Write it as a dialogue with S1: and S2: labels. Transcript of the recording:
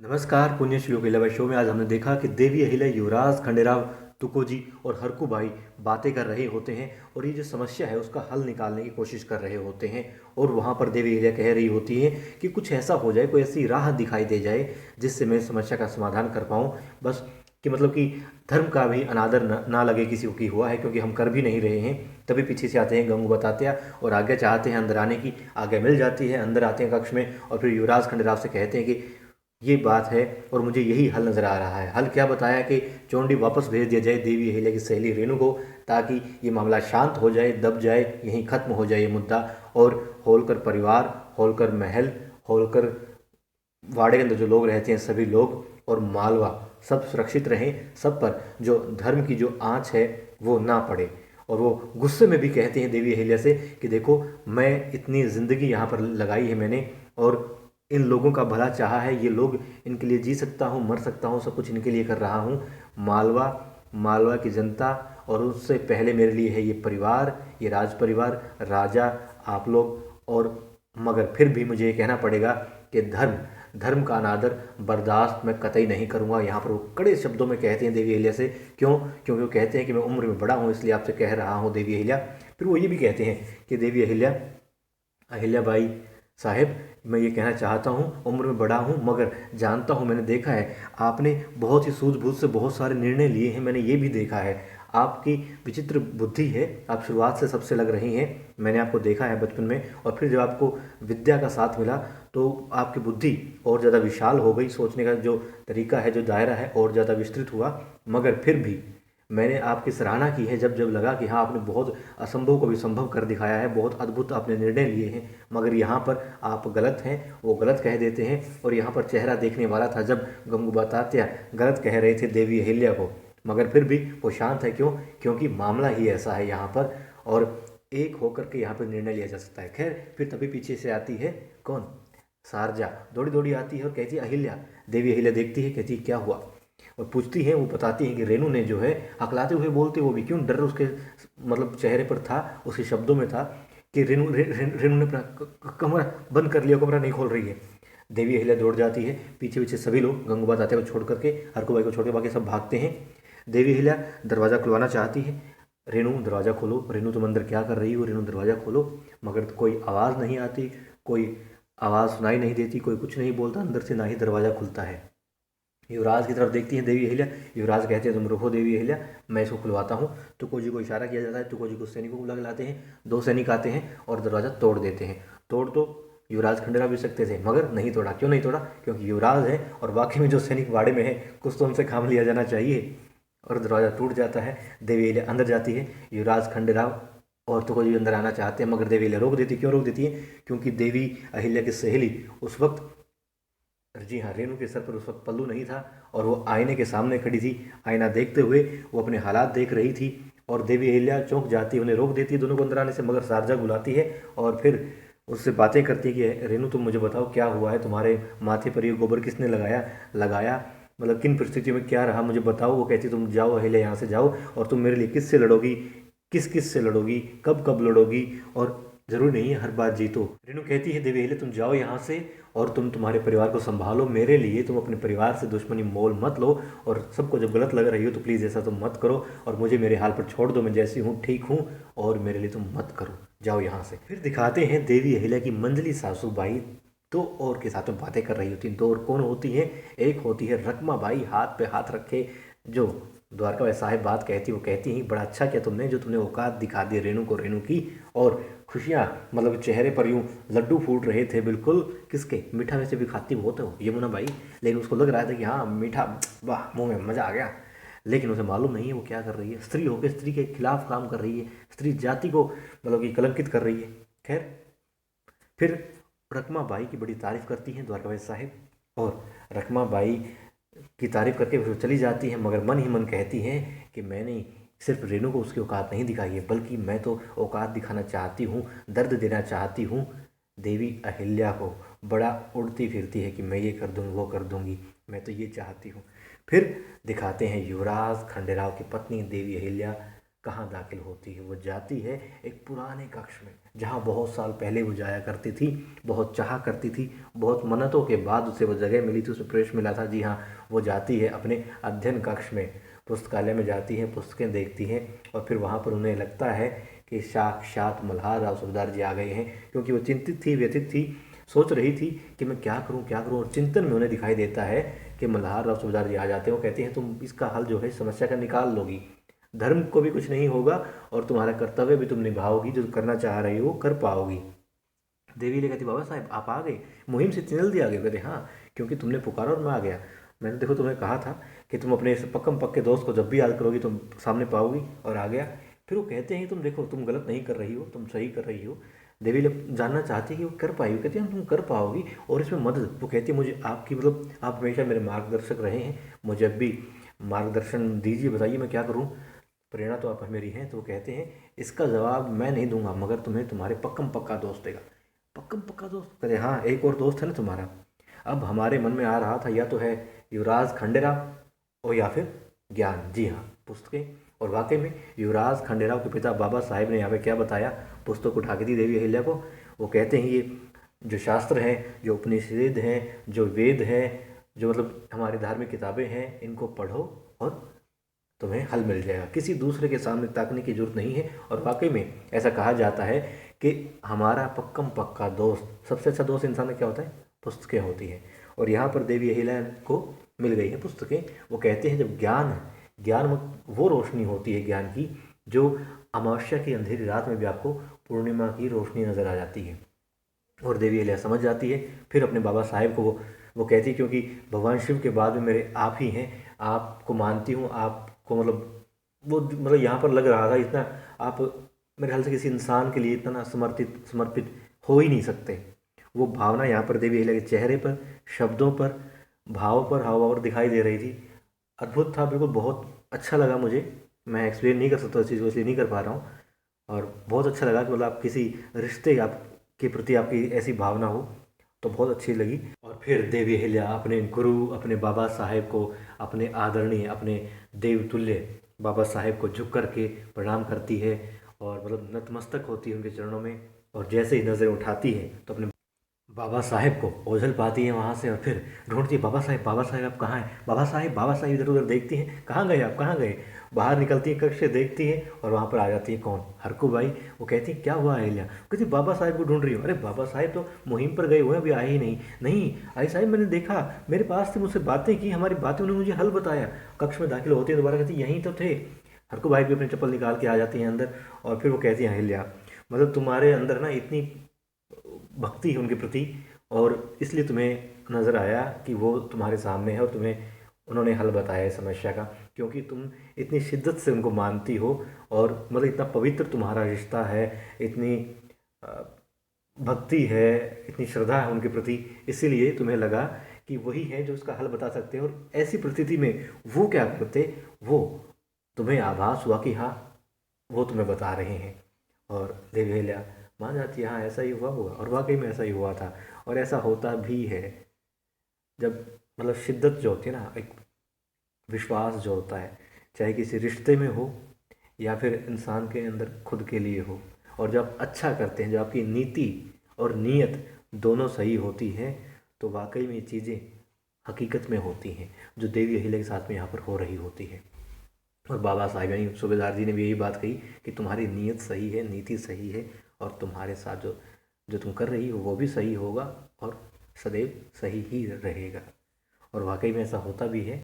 S1: नमस्कार पुण्य श्लोक 11 शो में आज हमने देखा कि देवी अहिल्या युवराज खंडेराव तुकोजी और हरकू भाई बातें कर रहे होते हैं और ये जो समस्या है उसका हल निकालने की कोशिश कर रहे होते हैं। और वहाँ पर देवी अहिल्या कह रही होती है कि कुछ ऐसा हो जाए, कोई ऐसी राह दिखाई दे जाए जिससे मैं समस्या का समाधान कर पाऊँ। बस कि मतलब कि धर्म का भी अनादर ना लगे किसी को कि हुआ है, क्योंकि हम कर भी नहीं रहे हैं। तभी पीछे से आते हैं गंगू बताते हैं और आगे चाहते हैं अंदर आने की, आगे मिल जाती है, अंदर आते हैं कक्ष में और फिर युवराज खंडेराव से कहते हैं कि ये बात है और मुझे यही हल नज़र आ रहा है। हल क्या बताया कि चौंडी वापस भेज दिया जाए देवी अहिल्या की सहेली रेणु को, ताकि ये मामला शांत हो जाए, दब जाए, यहीं ख़त्म हो जाए ये मुद्दा। और होलकर परिवार, होलकर महल, होलकर वाड़े के अंदर जो लोग रहते हैं सभी लोग और मालवा सब सुरक्षित रहें। सब पर जो धर्म की जो आँच है वो ना पड़े। और वो गुस्से में भी कहते हैं देवी अहिल्या से कि देखो, मैं इतनी ज़िंदगी यहाँ पर लगाई है मैंने और इन लोगों का भला चाहा है, ये लोग, इनके लिए जी सकता हूँ, मर सकता हूँ, सब कुछ इनके लिए कर रहा हूँ। मालवा, मालवा की जनता और उससे पहले मेरे लिए है ये परिवार, ये राज परिवार, राजा, आप लोग। और मगर फिर भी मुझे ये कहना पड़ेगा कि धर्म, धर्म का अनादर बर्दाश्त मैं कतई नहीं करूँगा। यहाँ पर वो कड़े शब्दों में कहते हैं देवी अहिल्या से। क्यों? क्योंकि वो कहते हैं कि मैं उम्र में बड़ा हूँ, इसलिए आपसे कह रहा हूँ देवी अहिल्या। फिर वो ये भी कहते हैं कि देवी अहिल्या, अहिल्याबाई साहेब, मैं ये कहना चाहता हूँ, उम्र में बड़ा हूँ मगर जानता हूँ, मैंने देखा है आपने बहुत ही सूझबूझ से बहुत सारे निर्णय लिए हैं। मैंने ये भी देखा है आपकी विचित्र बुद्धि है, आप शुरुआत से सबसे लग रही हैं। मैंने आपको देखा है बचपन में और फिर जब आपको विद्या का साथ मिला तो आपकी बुद्धि और ज़्यादा विशाल हो गई, सोचने का जो तरीका है, जो दायरा है और ज़्यादा विस्तृत हुआ। मगर फिर भी मैंने आपकी सराहना की है जब जब लगा कि हाँ, आपने बहुत असंभव को भी संभव कर दिखाया है, बहुत अद्भुत आपने निर्णय लिए हैं। मगर यहाँ पर आप गलत हैं, वो गलत कह देते हैं। और यहाँ पर चेहरा देखने वाला था जब गंगूबा तात्या गलत कह रहे थे देवी अहिल्या को, मगर फिर भी वो शांत है। क्यों? क्योंकि मामला ही ऐसा है यहाँ पर और एक होकर के यहाँ पर निर्णय लिया जा सकता है। खैर, फिर तभी पीछे से आती है कौन? शारजा दौड़ी दौड़ी आती है और कहती है अहिल्या। देवी अहिल्या देखती है, कहती है क्या हुआ, और पूछती है। वो बताती हैं कि रेणु ने जो है, हकलाते हुए बोलते वो भी, क्यों डर उसके मतलब चेहरे पर था, उसके शब्दों में था कि रेणु ने अपना कमरा बंद कर लिया, कमरा नहीं खोल रही है। देवी अहिल्या दौड़ जाती है, पीछे पीछे सभी लोग गंगूबा तात्या को छोड़ करके, हरकू को छोड़ के बाकी सब भागते हैं। देवी अहिल्या दरवाज़ा खुलवाना चाहती है, रेणु दरवाज़ा खोलो, रेणु तुम अंदर क्या कर रही हो, रेणु दरवाज़ा खोलो। मगर कोई आवाज़ नहीं आती, कोई आवाज़ सुनाई नहीं देती, कोई कुछ नहीं बोलता अंदर से, ना ही दरवाज़ा खुलता है। युवराज की तरफ देखती है देवी अहिल्या। युवराज कहते हैं तुम रुको देवी अहिल्या, मैं इसको खुलवाता हूँ। तुकोजी को इशारा किया जाता है, तुकोजी को सैनिकों को बुला लाते हैं। दो सैनिक आते हैं और दरवाज़ा तोड़ देते हैं। तोड़ तो युवराज खंडेराव भी सकते थे मगर नहीं तोड़ा। क्यों नहीं तोड़ा? क्योंकि युवराज है और बाकी में जो सैनिक वाड़े में है, कुछ तो उनसे काम लिया जाना चाहिए। और दरवाज़ा टूट जाता है, देवी अहिल्या अंदर जाती है। युवराज खंडेराव और तुकोजी अंदर आना चाहते हैं मगर देवी अहिल्या रोक देती। क्यों रोक देती है? क्योंकि देवी अहिल्या की सहेली उस वक्त, जी हाँ, रेणु के सर पर उस वक्त पल्लू नहीं था और वो आईने के सामने खड़ी थी। आईना देखते हुए वो अपने हालात देख रही थी और देवी अहिल्या चौंक जाती है, उन्हें रोक देती है दोनों को अंदर आने से। मगर शारजा बुलाती है और फिर उससे बातें करती है कि रेणु तुम मुझे बताओ क्या हुआ है, तुम्हारे माथे पर ये गोबर किसने लगाया लगाया, मतलब किन परिस्थितियों में क्या रहा, मुझे बताओ। वो कहती तुम जाओ अहिल्या, यहाँ से जाओ और तुम मेरे लिए किससे लड़ोगी, किस किस से लड़ोगी, कब कब लड़ोगी, और जरूरी नहीं है हर बात जीतो। रेणु कहती है देवी अहिल्या तुम जाओ यहाँ से और तुम तुम्हारे परिवार को संभालो, मेरे लिए तुम अपने परिवार से दुश्मनी मोल मत लो। और सबको जब गलत लग रही हो तो प्लीज़ ऐसा तुम मत करो और मुझे मेरे हाल पर छोड़ दो, मैं जैसी हूँ ठीक हूँ और मेरे लिए तुम मत करो, जाओ यहाँ से। फिर दिखाते हैं देवी अहिल्या की मंजली सासू बाई दो और के साथ में बातें कर रही होती हैं। दो और कौन होती हैं? एक होती है रकमा बाई, हाथ पे हाथ रखे, जो द्वारका बाई साहेब बात कहती, वो कहती हैं बड़ा अच्छा किया तुमने, जो तुमने औकात दिखा दी रेणु को, रेणु की। और खुशियाँ, मतलब चेहरे पर यूँ लड्डू फूट रहे थे बिल्कुल। किसके? मीठा वैसे भी खाती बहुत है वो यमुना बाई, लेकिन उसको लग रहा था कि हाँ मीठा, वाह, मुंह में मज़ा आ गया। लेकिन उसे मालूम नहीं है वो क्या कर रही है। स्त्री होकर स्त्री के खिलाफ काम कर रही है, स्त्री जाति को मतलब कि कलंकित कर रही है। खैर, फिर रकमा बाई की बड़ी तारीफ करती हैं द्वारका बाई साहिब और रकमा बाई की तारीफ करके फिर चली जाती हैं। मगर मन ही मन कहती हैं कि मैंने सिर्फ रेणु को उसकी औकात नहीं दिखाई है, बल्कि मैं तो औकात दिखाना चाहती हूँ, दर्द देना चाहती हूँ देवी अहिल्या को। बड़ा उड़ती फिरती है कि मैं ये कर दूँगी, वो कर दूँगी, मैं तो ये चाहती हूँ। फिर दिखाते हैं युवराज खंडेराव की पत्नी देवी अहिल्या कहाँ दाखिल होती है? वो जाती है एक पुराने कक्ष में, जहाँ बहुत साल पहले वो जाया करती थी, बहुत चाहा करती थी, बहुत मन्नतों के बाद उसे वो जगह मिली थी, उसे प्रवेश मिला था। जी हाँ, वो जाती है अपने अध्ययन कक्ष में, पुस्तकालय में जाती है, पुस्तकें देखती हैं और फिर वहाँ पर उन्हें लगता है कि साक्षात मल्हार राव सूबेदार जी आ गए हैं, क्योंकि वो चिंतित थी, व्यथित थी, सोच रही थी कि मैं क्या करूं क्या करूं, और चिंतन में उन्हें दिखाई देता है कि मल्हार राव सूबेदार जी आ जाते हैं। वो कहती हैं तुम इसका हल जो है समस्या का निकाल लोगी, धर्म को भी कुछ नहीं होगा और तुम्हारा कर्तव्य भी तुम निभाओगी, जो करना चाह रही हो कर पाओगी। देवी ले कहती बाबा साहब आप आ गए, मुहिम से इतनी जल्दी आ गए? कहते हाँ, क्योंकि तुमने पुकारा और मैं आ गया। मैंने देखो तुम्हें कहा था कि तुम अपने इस पक्कम पक्के दोस्त को जब भी याद करोगी तुम सामने पाओगी, और आ गया। फिर वो कहते हैं तुम देखो तुम गलत नहीं कर रही हो, तुम सही कर रही हो। देवी जानना चाहती है कि वो कर पाई, वो कहती है तुम कर पाओगी और इसमें मदद। वो कहती है मुझे आपकी मतलब आप हमेशा मेरे मार्गदर्शक रहे हैं, मुझे अब भी मार्गदर्शन दीजिए, बताइए मैं क्या करूँ, प्रेरणा तो आप मेरी हैं। तो वो कहते हैं इसका जवाब मैं नहीं दूंगा मगर तुम्हें तुम्हारे पक्कम पक्का दोस्त देगा। पक्कम पक्का दोस्त? कहते हाँ एक और दोस्त है ना तुम्हारा। अब हमारे मन में आ रहा था या तो है युवराज खंडेराव और या फिर ज्ञान। जी हाँ, पुस्तकें। और वाकई में युवराज खंडेराव के पिता बाबा साहेब ने यहाँ पे क्या बताया, पुस्तक उठा के दी देवी अहिल्या को। वो कहते हैं ये जो शास्त्र हैं, जो उपनिषद हैं, जो वेद हैं, जो मतलब हमारी धार्मिक किताबें हैं, इनको पढ़ो और तुम्हें हल मिल जाएगा, किसी दूसरे के सामने ताकने की जरूरत नहीं है। और वाकई में ऐसा कहा जाता है कि हमारा पक्कम पक्का दोस्त, सबसे अच्छा दोस्त इंसान का क्या होता है? पुस्तकें होती हैं। और यहाँ पर देवी अहिल्या को मिल गई है पुस्तकें। वो कहते हैं जब ज्ञान ज्ञान वो रोशनी होती है ज्ञान की, जो अमावस्या की अंधेरी रात में भी आपको पूर्णिमा की रोशनी नजर आ जाती है। और देवी अहिल्या समझ जाती है। फिर अपने बाबा साहेब को वो कहती है क्योंकि भगवान शिव के बाद में मेरे आप ही हैं, आपको मानती हूँ, आपको मतलब वो मतलब यहाँ पर लग रहा था इतना आप मेरे ख्याल से किसी इंसान के लिए इतना ना समर्पित हो ही नहीं सकते। वो भावना यहाँ पर देवी अहिल्या के चेहरे पर, शब्दों पर, भाव पर, हाव भाव पर दिखाई दे रही थी। अद्भुत था, बिल्कुल बहुत अच्छा लगा मुझे। मैं एक्सप्लेन नहीं कर सकता उस चीज़ को, इसलिए नहीं कर पा रहा हूँ। और बहुत अच्छा लगा कि मतलब आप किसी रिश्ते आपके प्रति आपकी ऐसी भावना हो, तो बहुत अच्छी लगी। और फिर देवी अहिल्या अपने गुरु, अपने बाबा साहेब को, अपने आदरणीय, अपने देवतुल्य बाबा साहेब को झुक करके प्रणाम करती है और मतलब नतमस्तक होती है उनके चरणों में। और जैसे ही नज़र उठाती है तो अपने बाबा साहेब को ओझल पाती है वहाँ से, और फिर ढूंढती है बाबा साहेब आप कहाँ हैं? बाबा साहेब इधर उधर देखती हैं, कहाँ गए आप, कहाँ गए? बाहर निकलती है, कक्ष से देखती है और वहाँ पर आ जाती है कौन? हरकू बाई। वो कहती है क्या हुआ अहिल्या? कहती बाबा साहेब को ढूंढ रही हूँ। अरे बाबा साहेब तो मुहिम पर गए हुए हैं, अभी आए ही नहीं। नहीं आई साहब, मैंने देखा, मेरे पास थे, मुझसे बातें की, हमारी बातें उन्होंने मुझे हल बताया। कक्ष में दाखिल होती है दोबारा, कहती यहीं तो थे। हरकू बाई भी अपनी चप्पल निकाल के आ जाती हैं अंदर। और फिर वो कहती हैं अहिल्या मतलब तुम्हारे अंदर ना इतनी भक्ति है उनके प्रति, और इसलिए तुम्हें नज़र आया कि वो तुम्हारे सामने है और तुम्हें उन्होंने हल बताया है समस्या का, क्योंकि तुम इतनी शिद्दत से उनको मानती हो और मतलब इतना पवित्र तुम्हारा रिश्ता है, इतनी अ, भक्ति है, इतनी श्रद्धा है उनके प्रति, इसीलिए तुम्हें लगा कि वही है जो उसका हल बता सकते हैं। और ऐसी परिस्थिति में वो क्या करते, वो तुम्हें आभास हुआ कि हाँ वो तुम्हें बता रहे हैं। और देवी अहिल्या मान जाती है हाँ ऐसा ही हुआ होगा, और वाकई में ऐसा ही हुआ था और ऐसा होता भी है। जब मतलब शिद्दत जो होती है ना, एक विश्वास जो होता है, चाहे किसी रिश्ते में हो या फिर इंसान के अंदर खुद के लिए हो, और जब अच्छा करते हैं, जब आपकी नीति और नीयत दोनों सही होती हैं, तो वाकई में ये चीज़ें हकीकत में होती हैं जो देवी अहिल्या के साथ में यहाँ पर हो रही होती है। और बाबा साहब यानी सूबेदार जी ने भी यही बात कही कि तुम्हारी नीयत सही है, नीति सही है, और तुम्हारे साथ जो जो तुम कर रही हो वो भी सही होगा और सदैव सही ही रहेगा। और वाकई में ऐसा होता भी है।